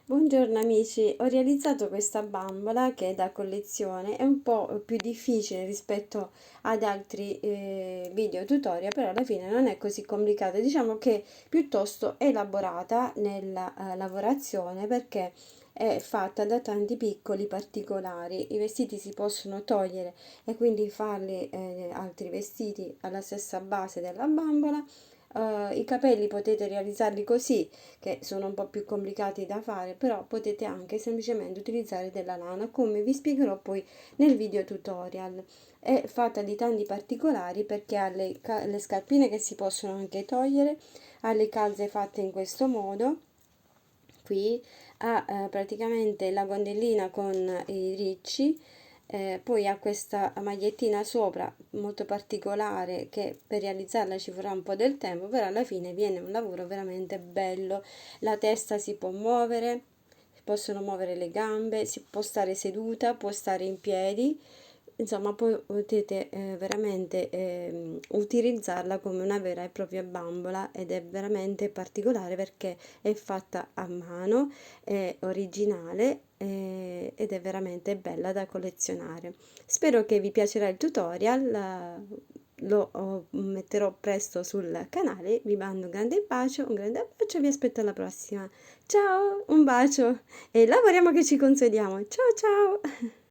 Buongiorno amici, ho realizzato questa bambola che è da collezione, è un po' più difficile rispetto ad altri video tutorial, però alla fine non è così complicata, diciamo che piuttosto elaborata nella lavorazione perché è fatta da tanti piccoli particolari. I vestiti si possono togliere e quindi farli altri vestiti alla stessa base della bambola. I capelli potete realizzarli così che sono un po' più complicati da fare, però potete anche semplicemente utilizzare della lana, come vi spiegherò poi nel video tutorial. È fatta di tanti particolari perché ha le scarpine che si possono anche togliere, ha le calze fatte in questo modo, qui ha praticamente la gondellina con i ricci, poi ha questa magliettina sopra molto particolare che per realizzarla ci vorrà un po' del tempo, però alla fine viene un lavoro veramente bello. La testa si può muovere, si possono muovere le gambe, si può stare seduta, può stare in piedi, insomma poi potete veramente utilizzarla come una vera e propria bambola ed è veramente particolare perché è fatta a mano, è originale ed è veramente bella da collezionare. Spero che vi piacerà il tutorial, metterò presto sul canale, vi mando un grande abbraccio e vi aspetto alla prossima. Ciao, un bacio e lavoriamo che ci consoliamo. Ciao ciao!